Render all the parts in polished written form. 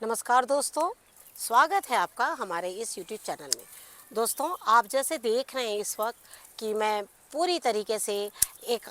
नमस्कार दोस्तों, स्वागत है आपका हमारे इस YouTube चैनल में। दोस्तों, आप जैसे देख रहे हैं इस वक्त कि मैं पूरी तरीके से एक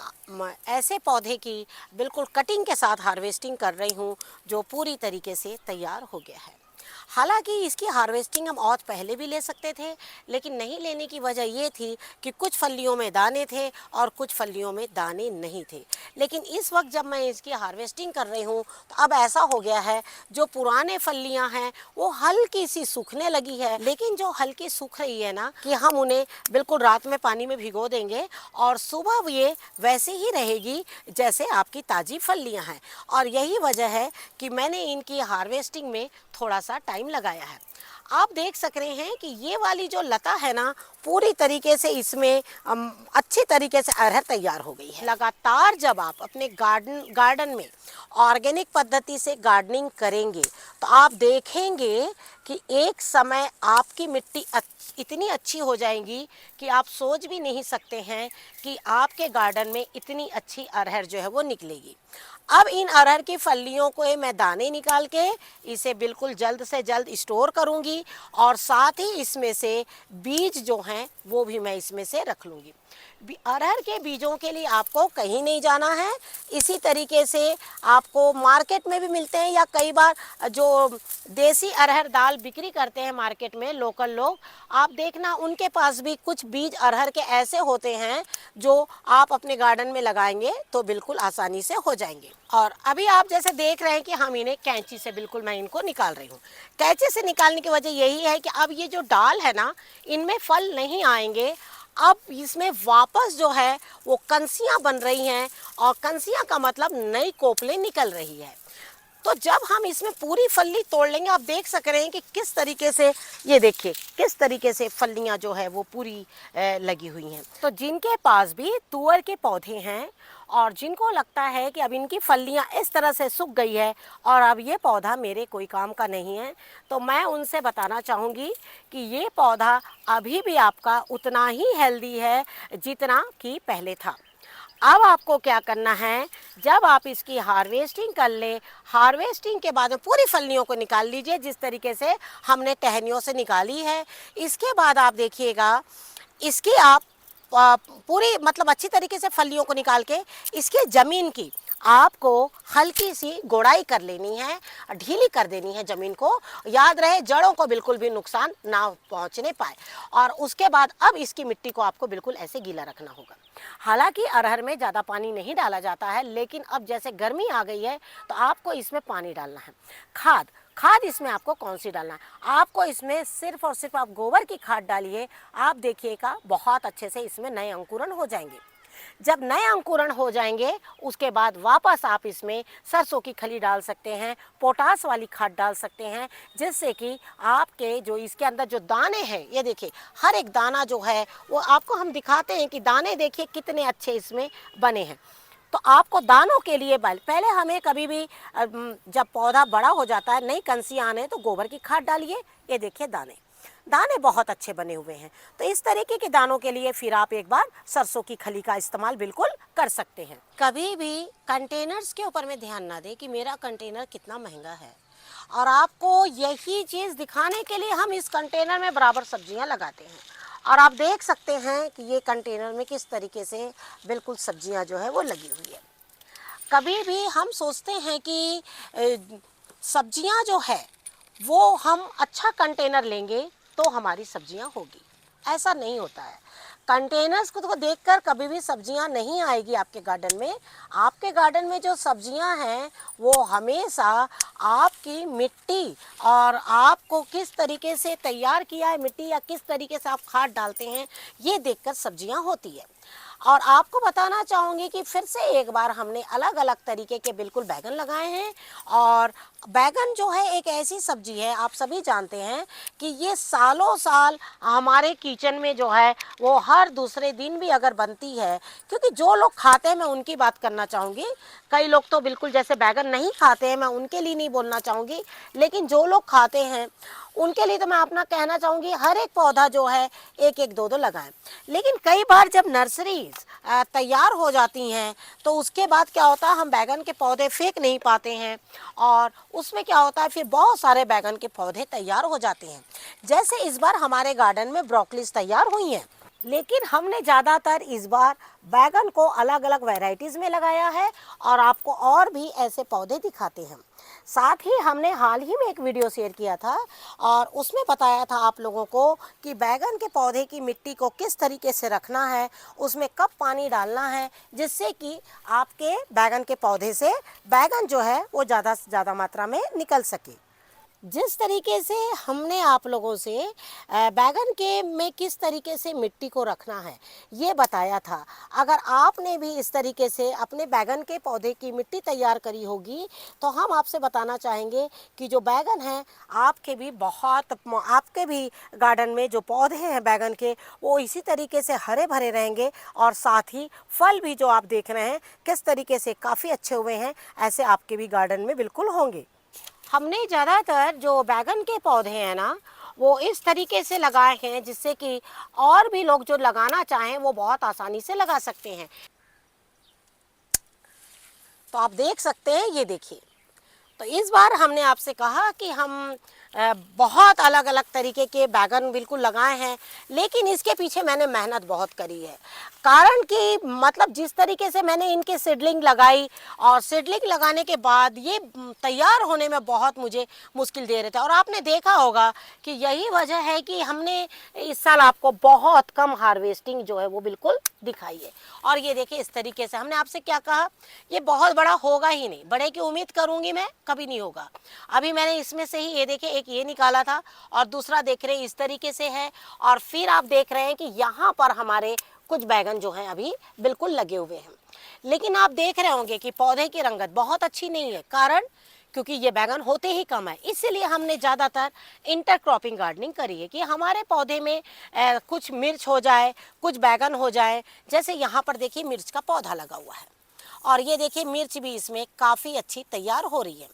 ऐसे पौधे की बिल्कुल कटिंग के साथ हार्वेस्टिंग कर रही हूँ जो पूरी तरीके से तैयार हो गया है। हालांकि इसकी हार्वेस्टिंग हम और पहले भी ले सकते थे, लेकिन नहीं लेने की वजह ये थी कि कुछ फलियों में दाने थे और कुछ फलियों में दाने नहीं थे। लेकिन इस वक्त जब मैं इसकी हार्वेस्टिंग कर रही हूँ तो अब ऐसा हो गया है, जो पुराने फलियाँ हैं वो हल्की सी सूखने लगी है। लेकिन जो हल्की सूख रही है ना, कि हम उन्हें बिल्कुल रात में पानी में भिगो देंगे और सुबह ये वैसे ही रहेगी जैसे आपकी ताज़ी फलियाँ हैं। और यही वजह है कि मैंने इनकी हार्वेस्टिंग में थोड़ा सा टाइम लगाया है। आप देख सक रहे हैं कि ये वाली जो लता है ना, पूरी तरीके से इसमें अच्छी तरीके से अरहर तैयार हो गई है। लगातार जब आप अपने गार्डन में ऑर्गेनिक पद्धति से गार्डनिंग करेंगे तो आप देखेंगे कि एक समय आपकी मिट्टी इतनी अच्छी हो जाएगी कि आप सोच भी नहीं सकते हैं कि आपके गार्डन में इतनी अच्छी अरहर जो है वो निकलेगी। अब इन अरहर की फलियों को मैं दाने निकाल के इसे बिल्कुल जल्द से जल्द स्टोर करूंगी और साथ ही इसमें से बीज जो हैं वो भी मैं इसमें से रख लूँगी। अरहर के बीजों के लिए आपको कहीं नहीं जाना है। इसी तरीके से आपको मार्केट में भी मिलते हैं, या कई बार जो देसी अरहर दाल बिक्री करते हैं मार्केट में लोकल लोग, आप देखना उनके पास भी कुछ बीज अरहर के ऐसे होते हैं जो आप अपने गार्डन में लगाएंगे तो बिल्कुल आसानी से हो जाएंगे। और अभी आप जैसे देख रहे हैं कि हम इन्हें कैंची से बिल्कुल मैं इनको निकाल रही हूँ। कैंची से निकालने की वजह यही है कि अब ये जो डाल है ना, इनमें फल नहीं आएंगे। अब इसमें वापस जो है वो कंसियां बन रही हैं, और कंसियां का मतलब नई कोपलें निकल रही है। तो जब हम इसमें पूरी फली तोड़ लेंगे, आप देख सक रहे हैं कि किस तरीके से, ये देखिए किस तरीके से फलियां जो है वो पूरी लगी हुई हैं। तो जिनके पास भी तुअर के पौधे हैं और जिनको लगता है कि अब इनकी फलियां इस तरह से सूख गई है और अब ये पौधा मेरे कोई काम का नहीं है, तो मैं उनसे बताना चाहूँगी कि ये पौधा अभी भी आपका उतना ही हेल्दी है जितना कि पहले था। अब आपको क्या करना है, जब आप इसकी हार्वेस्टिंग कर ले, हार्वेस्टिंग के बाद में पूरी फलियों को निकाल लीजिए जिस तरीके से हमने टहनियों से निकाली है। इसके बाद आप देखिएगा, इसकी आप पूरी मतलब अच्छी तरीके से फलियों को निकाल के इसकी ज़मीन की आपको हल्की सी गोड़ाई कर लेनी है, ढीली कर देनी है ज़मीन को। याद रहे जड़ों को बिल्कुल भी नुकसान ना पहुंचने पाए। और उसके बाद अब इसकी मिट्टी को आपको बिल्कुल ऐसे गीला रखना होगा। हालांकि अरहर में ज़्यादा पानी नहीं डाला जाता है, लेकिन अब जैसे गर्मी आ गई है तो आपको इसमें पानी डालना है। खाद इसमें आपको कौन सी डालना है, आपको इसमें सिर्फ और सिर्फ आप गोबर की खाद डालिए। आप देखिएगा बहुत अच्छे से इसमें नए अंकुरण हो जाएंगे। जब नए अंकुरण हो जाएंगे उसके बाद वापस आप इसमें सरसों की खली डाल सकते हैं, पोटास वाली खाद डाल सकते हैं, जिससे कि आपके जो इसके अंदर जो दाने हैं, ये देखिए हर एक दाना जो है वो आपको हम दिखाते हैं कि दाने देखिए कितने अच्छे इसमें बने हैं। तो आपको दानों के लिए पहले हमें कभी भी जब पौधा बड़ा हो जाता है, नई कंसियाँ आने, तो गोबर की खाद डालिए। ये देखिए दाने बहुत अच्छे बने हुए हैं। तो इस तरीके के दानों के लिए फिर आप एक बार सरसों की खली का इस्तेमाल बिल्कुल कर सकते हैं। कभी भी कंटेनर्स के ऊपर में ध्यान ना दें कि मेरा कंटेनर कितना महंगा है, और आपको यही चीज़ दिखाने के लिए हम इस कंटेनर में बराबर सब्जियां लगाते हैं। और आप देख सकते हैं कि ये कंटेनर में किस तरीके से बिल्कुल सब्जियां जो है वो लगी हुई है। कभी भी हम सोचते हैं कि सब्जियां जो है वो हम अच्छा कंटेनर लेंगे तो हमारी सब्जियां होगी, ऐसा नहीं होता है। कंटेनर्स को देखकर कभी भी सब्जियां नहीं आएगी आपके गार्डन में। आपके गार्डन में जो सब्जियां हैं वो हमेशा आपकी मिट्टी और आपको किस तरीके से तैयार किया है मिट्टी, या किस तरीके से आप खाद डालते हैं, ये देखकर सब्जियां होती है। और आपको बताना चाहूँगी कि फिर से एक बार हमने अलग अलग तरीके के बिल्कुल बैगन लगाए हैं। और बैगन जो है एक ऐसी सब्जी है, आप सभी जानते हैं कि ये सालों साल हमारे किचन में जो है वो हर दूसरे दिन भी अगर बनती है, क्योंकि जो लोग खाते हैं मैं उनकी बात करना चाहूँगी। कई लोग तो बिल्कुल जैसे बैगन नहीं खाते हैं, मैं उनके लिए नहीं बोलना चाहूँगी, लेकिन जो लोग खाते हैं उनके लिए तो मैं अपना कहना चाहूँगी हर एक पौधा जो है एक एक दो दो लगाएं। लेकिन कई बार जब नर्सरीज तैयार हो जाती हैं तो उसके बाद क्या होता है, हम बैगन के पौधे फेंक नहीं पाते हैं और उसमें क्या होता है, फिर बहुत सारे बैगन के पौधे तैयार हो जाते हैं। जैसे इस बार हमारे गार्डन में ब्रोकलीज तैयार हुई हैं, लेकिन हमने ज़्यादातर इस बार बैगन को अलग अलग वैरायटीज़ में लगाया है और आपको और भी ऐसे पौधे दिखाते हैं। साथ ही हमने हाल ही में एक वीडियो शेयर किया था और उसमें बताया था आप लोगों को कि बैगन के पौधे की मिट्टी को किस तरीके से रखना है, उसमें कब पानी डालना है, जिससे कि आपके बैगन के पौधे से बैगन जो है वो ज़्यादा से ज़्यादा मात्रा में निकल सके। जिस तरीके से हमने आप लोगों से बैगन के में किस तरीके से मिट्टी को रखना है ये बताया था, अगर आपने भी इस तरीके से अपने बैगन के पौधे की मिट्टी तैयार करी होगी तो हम आपसे बताना चाहेंगे कि जो बैगन हैं आपके भी गार्डन में जो पौधे हैं बैगन के वो इसी तरीके से हरे भरे रहेंगे और साथ ही फल भी जो आप देख रहे हैं किस तरीके से काफ़ी अच्छे हुए हैं, ऐसे आपके भी गार्डन में बिल्कुल होंगे। हमने ज़्यादातर जो बैगन के पौधे हैं ना वो इस तरीके से लगाए हैं जिससे कि और भी लोग जो लगाना चाहें वो बहुत आसानी से लगा सकते हैं। तो आप देख सकते हैं, ये देखिए। तो इस बार हमने आपसे कहा कि हम बहुत अलग अलग तरीके के बैगन बिल्कुल लगाए हैं, लेकिन इसके पीछे मैंने मेहनत बहुत करी है। कारण कि मतलब जिस तरीके से मैंने इनके सीडलिंग लगाई और सीडलिंग लगाने के बाद ये तैयार होने में बहुत मुझे मुश्किल दे रहे थे और आपने देखा होगा कि यही वजह है कि हमने इस साल आपको बहुत कम हार्वेस्टिंग जो है वो बिल्कुल दिखाई है। और ये देखिए इस तरीके से हमने आपसे क्या कहा, ये बहुत बड़ा होगा ही नहीं, बड़े की उम्मीद करूंगी मैं, कभी नहीं होगा। अभी मैंने इसमें से ही ये देखिए एक ये निकाला था और दूसरा देख रहे हैं इस तरीके से है और फिर आप देख रहे हैं कि यहाँ पर हमारे कुछ बैगन जो हैं अभी बिल्कुल लगे हुए हैं। लेकिन आप देख रहे होंगे कि पौधे की रंगत बहुत अच्छी नहीं है, कारण क्योंकि ये बैगन होते ही कम है। इसीलिए हमने ज़्यादातर इंटरक्रॉपिंग गार्डनिंग करी है कि हमारे पौधे में कुछ मिर्च हो जाए, कुछ बैगन हो जाए। जैसे यहाँ पर देखिए मिर्च का पौधा लगा हुआ है और ये देखिए मिर्च भी इसमें काफ़ी अच्छी तैयार हो रही है।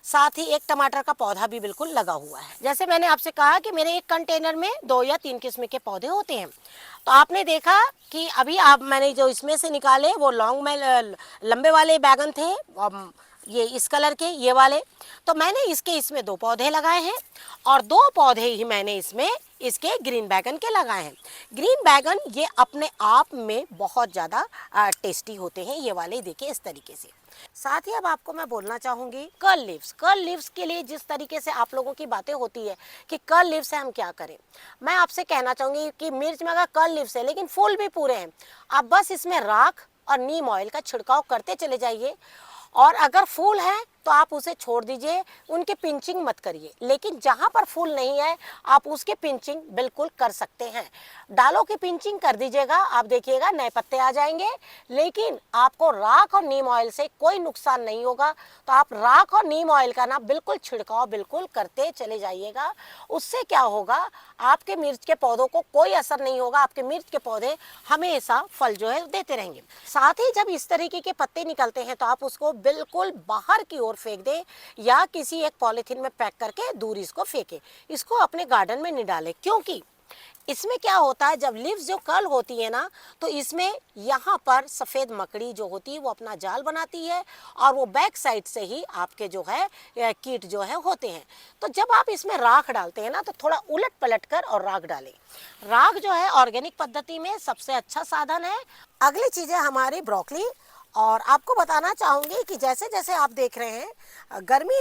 साथ ही एक टमाटर का पौधा भी बिल्कुल लगा हुआ है। जैसे मैंने आपसे कहा कि मेरे एक कंटेनर में 2 या 3 किस्म के पौधे होते हैं। तो आपने देखा कि अभी मैंने जो इसमें से निकाले वो लॉन्ग में लंबे वाले बैगन थे, ये इस कलर के ये वाले। तो मैंने इसमें 2 पौधे लगाए हैं और 2 पौधे ही मैंने इसमें इसके ग्रीन बैगन के लगाए हैं। ग्रीन बैगन ये अपने आप में बहुत ज़्यादा टेस्टी होते हैं, ये वाले देखिए इस तरीके से। साथ ही अब आपको मैं बोलना चाहूँगी कर्ल लीव्स के लिए जिस तरीके से आप लोगों की बातें होती है कि कर्ल लीव्स से हम क्या करें, मैं आपसे कहना चाहूँगी कि मिर्च में अगर कर्ल लीव्स है लेकिन फूल भी पूरे हैं, आप बस इसमें राख और नीम ऑयल का छिड़काव करते चले जाइए और अगर फूल है तो आप उसे छोड़ दीजिए, उनकी पिंचिंग मत करिए। लेकिन जहाँ पर फूल नहीं है आप उसकी पिंचिंग बिल्कुल कर सकते हैं। डालों की पिंचिंग कर दीजिएगा, आप देखिएगा नए पत्ते आ जाएंगे। लेकिन आपको राख और नीम ऑयल से कोई नुकसान नहीं होगा, तो आप राख और नीम ऑयल का ना बिल्कुल छिड़काव बिल्कुल करते चले जाइएगा। उससे क्या होगा, आपके मिर्च के पौधों को कोई असर नहीं होगा, आपके मिर्च के पौधे हमेशा फल जो है देते रहेंगे। साथ ही जब इस तरीके के पत्ते निकलते हैं तो आप उसको बिल्कुल बाहर की ओर फेंक दें या किसी एक पॉलीथीन में पैक करके दूर इसको फेंकें। इसको अपने गार्डन में नहीं डालें, क्योंकि इसमें क्या होता है जब लीव्स जो कर्ल होती है ना तो इसमें यहाँ पर सफ़ेद मकड़ी जो होती है वो अपना जाल बनाती है और वो बैक साइड से ही आपके जो है कीट जो है होते हैं। तो जब आप इसमें राख डालते हैं ना तो थोड़ा उलट पलट कर और राख डालें। राख जो है ऑर्गेनिक पद्धति में सबसे अच्छा साधन है। अगली चीज़ है हमारी ब्रोकली। और आपको बताना चाहूँगी कि जैसे जैसे आप देख रहे हैं गर्मी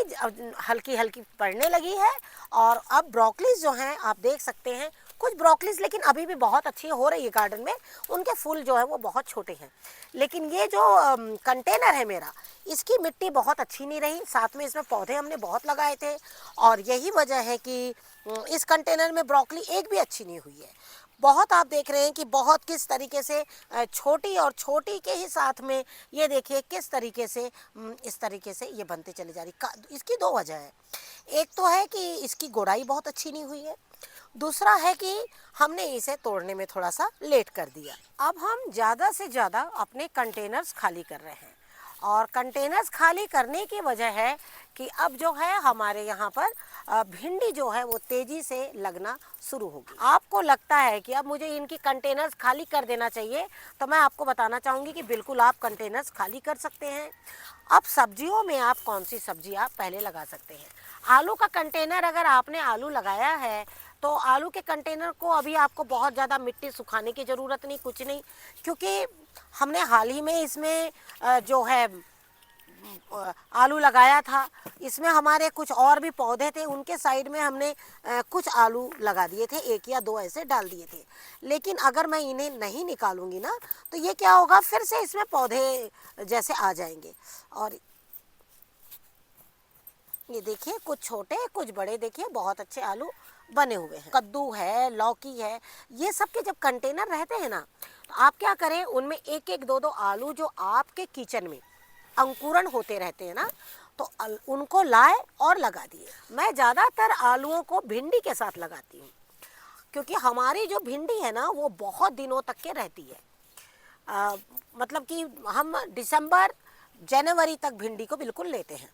हल्की हल्की पड़ने लगी है और अब ब्रोकलीज जो हैं आप देख सकते हैं, कुछ ब्रोकलीज लेकिन अभी भी बहुत अच्छी हो रही है गार्डन में, उनके फूल जो है वो बहुत छोटे हैं। लेकिन ये जो कंटेनर है मेरा, इसकी मिट्टी बहुत अच्छी नहीं रही, साथ में इसमें पौधे हमने बहुत लगाए थे और यही वजह है कि इस कंटेनर में ब्रोकली एक भी अच्छी नहीं हुई है। बहुत आप देख रहे हैं कि बहुत किस तरीके से छोटी और छोटी के ही साथ में ये देखिए किस तरीके से इस तरीके से ये बनते चले जा रही। इसकी 2 वजह है, एक तो है कि इसकी गोड़ाई बहुत अच्छी नहीं हुई है, दूसरा है कि हमने इसे तोड़ने में थोड़ा सा लेट कर दिया। अब हम ज़्यादा से ज़्यादा अपने कंटेनर्स खाली कर रहे हैं और कंटेनर्स खाली करने की वजह है कि अब जो है हमारे यहाँ पर भिंडी जो है वो तेज़ी से लगना शुरू होगी। आपको लगता है कि अब मुझे इनकी कंटेनर्स खाली कर देना चाहिए, तो मैं आपको बताना चाहूँगी कि बिल्कुल आप कंटेनर्स खाली कर सकते हैं। अब सब्जियों में आप कौन सी सब्जी आप पहले लगा सकते हैं। आलू का कंटेनर, अगर आपने आलू लगाया है तो आलू के कंटेनर को अभी आपको बहुत ज़्यादा मिट्टी सुखाने की ज़रूरत नहीं, कुछ नहीं, क्योंकि हमने हाल ही में इसमें जो है आलू लगाया था। इसमें हमारे कुछ और भी पौधे थे, उनके साइड में हमने कुछ आलू लगा दिए थे, 1 या 2 ऐसे डाल दिए थे। लेकिन अगर मैं इन्हें नहीं निकालूंगी ना तो ये क्या होगा, फिर से इसमें पौधे जैसे आ जाएंगे। और ये देखिए, कुछ छोटे कुछ बड़े, देखिए बहुत अच्छे आलू बने हुए हैं। कद्दू है, लौकी है, ये सब के जब कंटेनर रहते हैं ना तो आप क्या करें, उनमें 1-1, 2-2 आलू जो आपके किचन में अंकुरण होते रहते हैं ना, तो उनको लाए और लगा दिए। मैं ज़्यादातर आलूओं को भिंडी के साथ लगाती हूँ, क्योंकि हमारी जो भिंडी है ना वो बहुत दिनों तक के रहती है। मतलब कि हम दिसंबर जनवरी तक भिंडी को बिल्कुल लेते हैं।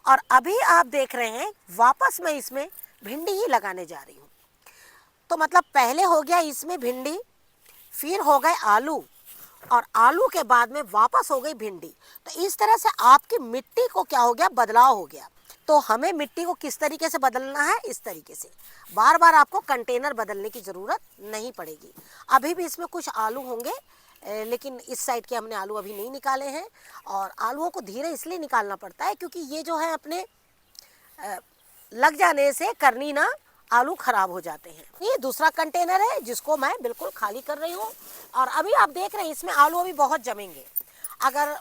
और अभी आप देख रहे हैं वापस मैं इसमें भिंडी ही लगाने जा रही हूँ। तो मतलब पहले हो गया इसमें भिंडी, फिर हो गए आलू, और आलू के बाद में वापस हो गई भिंडी। तो इस तरह से आपकी मिट्टी को क्या हो गया, बदलाव हो गया। तो हमें मिट्टी को किस तरीके से बदलना है, इस तरीके से बार बार आपको कंटेनर बदलने की ज़रूरत नहीं पड़ेगी। अभी भी इसमें कुछ आलू होंगे, लेकिन इस साइड के हमने आलू अभी नहीं निकाले हैं। और आलूओं को धीरे इसलिए निकालना पड़ता है क्योंकि ये जो है अपने लग जाने से करनी ना आलू खराब हो जाते हैं। ये दूसरा कंटेनर है जिसको मैं बिल्कुल खाली कर रही हूँ। और अभी आप देख रहे हैं इसमें आलू अभी बहुत जमेंगे। अगर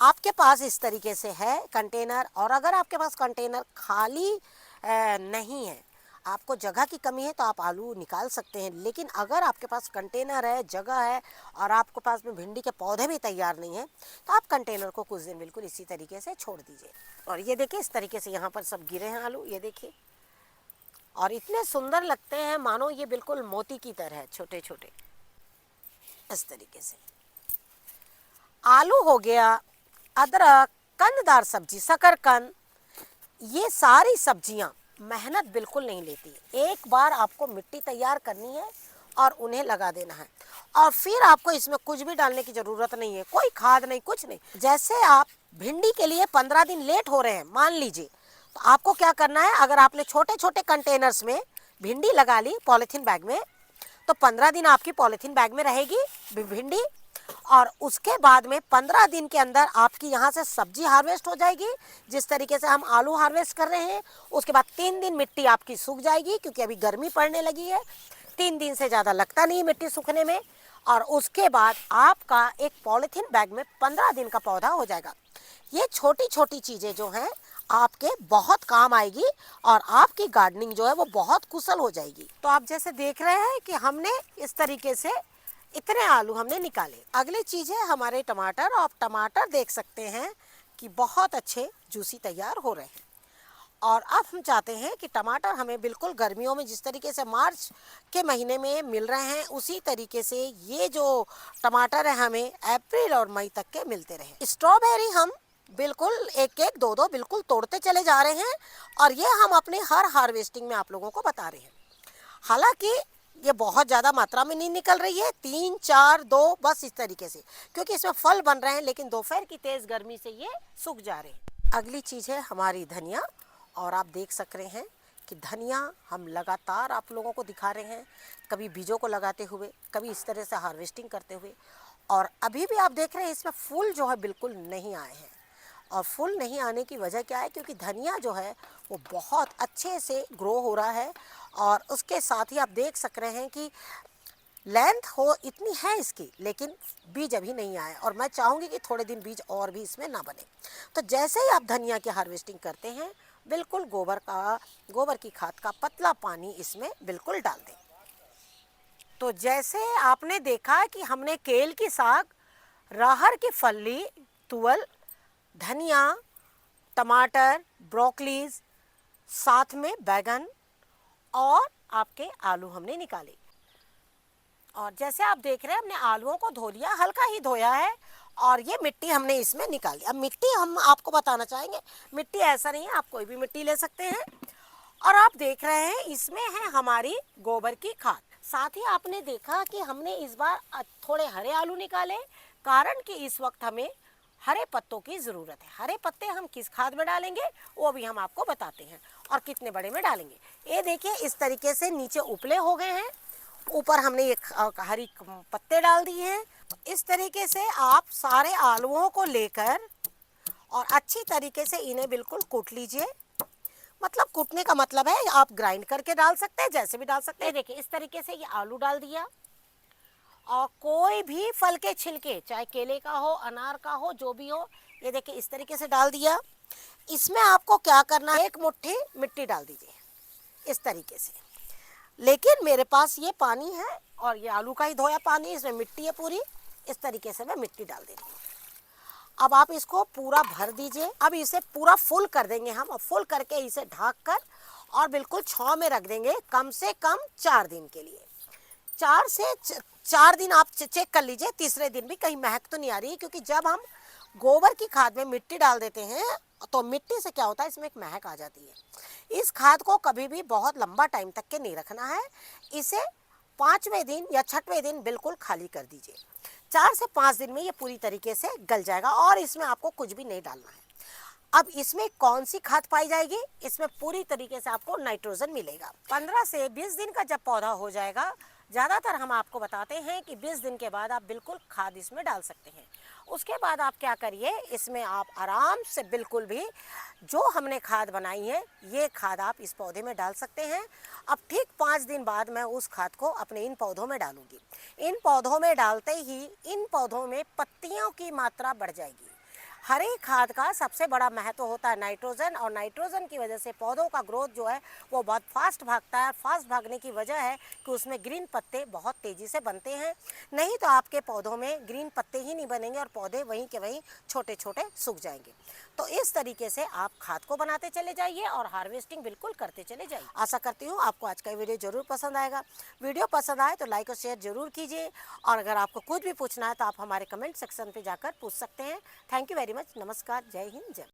आपके पास इस तरीके से है कंटेनर, और अगर आपके पास कंटेनर खाली नहीं है, आपको जगह की कमी है, तो आप आलू निकाल सकते हैं। लेकिन अगर आपके पास कंटेनर है, जगह है, और आपके पास में भिंडी के पौधे भी तैयार नहीं है, तो आप कंटेनर को कुछ दिन बिल्कुल इसी तरीके से छोड़ दीजिए। और ये देखिए इस तरीके से यहाँ पर सब गिरे हैं आलू, ये देखिए, और इतने सुंदर लगते हैं मानो ये बिल्कुल मोती की तरह है, छोटे छोटे इस तरीके से। आलू हो गया, अदरक, कंददार सब्जी, शकरकंद, ये सारी सब्जियां मेहनत बिल्कुल नहीं लेती। एक बार आपको मिट्टी तैयार करनी है और उन्हें लगा देना है, और फिर आपको इसमें कुछ भी डालने की ज़रूरत नहीं है, कोई खाद नहीं, कुछ नहीं। जैसे आप भिंडी के लिए 15 दिन लेट हो रहे हैं मान लीजिए, तो आपको क्या करना है, अगर आपने छोटे छोटे कंटेनर्स में भिंडी लगा ली पॉलीथीन बैग में, तो 15 दिन आपकी पॉलीथीन बैग में रहेगी भिंडी, और उसके बाद में 15 दिन के अंदर आपकी यहाँ से सब्जी हार्वेस्ट हो जाएगी, जिस तरीके से हम आलू हार्वेस्ट कर रहे हैं। उसके बाद 3 दिन मिट्टी आपकी सूख जाएगी, क्योंकि अभी गर्मी पड़ने लगी है, 3 दिन से ज़्यादा लगता नहीं मिट्टी सूखने में। और उसके बाद आपका एक पॉलीथीन बैग में 15 दिन का पौधा हो जाएगा। ये छोटी छोटी चीज़ें जो हैं आपके बहुत काम आएगी, और आपकी गार्डनिंग जो है वो बहुत कुशल हो जाएगी। तो आप जैसे देख रहे हैं कि हमने इस तरीके से इतने आलू हमने निकाले। अगली चीज़ है हमारे टमाटर। आप टमाटर देख सकते हैं कि बहुत अच्छे जूसी तैयार हो रहे हैं। और अब हम चाहते हैं कि टमाटर हमें बिल्कुल गर्मियों में जिस तरीके से मार्च के महीने में मिल रहे हैं, उसी तरीके से ये जो टमाटर है हमें अप्रैल और मई तक के मिलते रहे। स्ट्रॉबेरी हम बिल्कुल 1-1, 2-2 बिल्कुल तोड़ते चले जा रहे हैं, और ये हम अपने हर हार्वेस्टिंग में आप लोगों को बता रहे हैं। हालांकि ये बहुत ज़्यादा मात्रा में नहीं निकल रही है, 3, 4, 2 बस इस तरीके से, क्योंकि इसमें फल बन रहे हैं, लेकिन दोपहर की तेज़ गर्मी से ये सूख जा रहे हैं। अगली चीज़ है हमारी धनिया। और आप देख सक रहे हैं कि धनिया हम लगातार आप लोगों को दिखा रहे हैं, कभी बीजों को लगाते हुए, कभी इस तरह से हार्वेस्टिंग करते हुए। और अभी भी आप देख रहे हैं इसमें फूल जो है बिल्कुल नहीं आए हैं। और फूल नहीं आने की वजह क्या है, क्योंकि धनिया जो है वो बहुत अच्छे से ग्रो हो रहा है। और उसके साथ ही आप देख सक रहे हैं कि लेंथ हो इतनी है इसकी, लेकिन बीज अभी नहीं आए, और मैं चाहूँगी कि थोड़े दिन बीज और भी इसमें ना बने। तो जैसे ही आप धनिया की हार्वेस्टिंग करते हैं, बिल्कुल गोबर की खाद का पतला पानी इसमें बिल्कुल डाल दें। तो जैसे आपने देखा कि हमने केल की साग, राहर की फली, तुअल, धनिया, टमाटर, ब्रोकलीज, साथ में बैगन और आपके आलू हमने निकाले। और जैसे आप देख रहे हैं हमने आलूओं को धो लिया, हल्का ही धोया है, और ये मिट्टी हमने इसमें निकाल दी। अब मिट्टी हम आपको बताना चाहेंगे, मिट्टी ऐसा नहीं है, आप कोई भी मिट्टी ले सकते हैं। और आप देख रहे हैं इसमें है हमारी गोबर की खाद। साथ ही आपने देखा कि हमने इस बार थोड़े हरे आलू निकाले, कारण कि इस वक्त हमें हरे पत्तों की ज़रूरत है। हरे पत्ते हम किस खाद में डालेंगे वो भी हम आपको बताते हैं और कितने बड़े में डालेंगे। ये देखिए इस तरीके से नीचे उपले हो गए हैं, ऊपर हमने ये हरी पत्ते डाल दिए हैं। इस तरीके से आप सारे आलूओं को लेकर और अच्छी तरीके से इन्हें बिल्कुल कूट लीजिए। मतलब कूटने का मतलब है आप ग्राइंड करके डाल सकते हैं, जैसे भी डाल सकते हैं। देखिए इस तरीके से ये आलू डाल दिया, और कोई भी फल के छिलके, चाहे केले का हो, अनार का हो, जो भी हो, ये देखिए इस तरीके से डाल दिया। इसमें आपको क्या करना है, एक मुट्ठी मिट्टी डाल दीजिए इस तरीके से। लेकिन मेरे पास ये पानी है और ये आलू का ही धोया पानी, इसमें मिट्टी है पूरी। इस तरीके से मैं मिट्टी डाल दे रही हूँ। अब आप इसको पूरा भर दीजिए। अब इसे पूरा फुल कर देंगे हम, और फुल करके इसे ढक कर और बिल्कुल छांव में रख देंगे कम से कम 4 दिन के लिए। 4 दिन आप चेक कर लीजिए, तीसरे दिन भी कहीं महक तो नहीं आ रही है, क्योंकि जब हम गोबर की खाद में मिट्टी डाल देते हैं तो मिट्टी से क्या होता है, इसमें एक महक आ जाती है। इस खाद को कभी भी बहुत लंबा टाइम तक के नहीं रखना है, इसे 5वें दिन या 6वें दिन बिल्कुल खाली कर दीजिए। 4 से 5 दिन में ये पूरी तरीके से गल जाएगा और इसमें आपको कुछ भी नहीं डालना है। अब इसमें कौन सी खाद पाई जाएगी, इसमें पूरी तरीके से आपको नाइट्रोजन मिलेगा। 15 से 20 दिन का जब पौधा हो जाएगा, ज़्यादातर हम आपको बताते हैं कि 20 दिन के बाद आप बिल्कुल खाद इसमें डाल सकते हैं। उसके बाद आप क्या करिए, इसमें आप आराम से बिल्कुल भी जो हमने खाद बनाई है ये खाद आप इस पौधे में डाल सकते हैं। अब ठीक 5 दिन बाद मैं उस खाद को अपने इन पौधों में डालूंगी। इन पौधों में डालते ही इन पौधों में पत्तियों की मात्रा बढ़ जाएगी। हरे खाद का सबसे बड़ा महत्व होता है नाइट्रोजन, और नाइट्रोजन की वजह से पौधों का ग्रोथ जो है वो बहुत फास्ट भागता है। फास्ट भागने की वजह है कि उसमें ग्रीन पत्ते बहुत तेज़ी से बनते हैं, नहीं तो आपके पौधों में ग्रीन पत्ते ही नहीं बनेंगे और पौधे वहीं के वहीं छोटे छोटे सूख जाएंगे। तो इस तरीके से आप खाद को बनाते चले जाइए और हार्वेस्टिंग बिल्कुल करते चले जाइए। आशा करती हूँ आपको आज का वीडियो ज़रूर पसंद आएगा। वीडियो पसंद आए तो लाइक और शेयर ज़रूर कीजिए, और अगर आपको कुछ भी पूछना है तो आप हमारे कमेंट सेक्शन पर जाकर पूछ सकते हैं। Thank you very much. नमस्कार, जय हिंद, जय।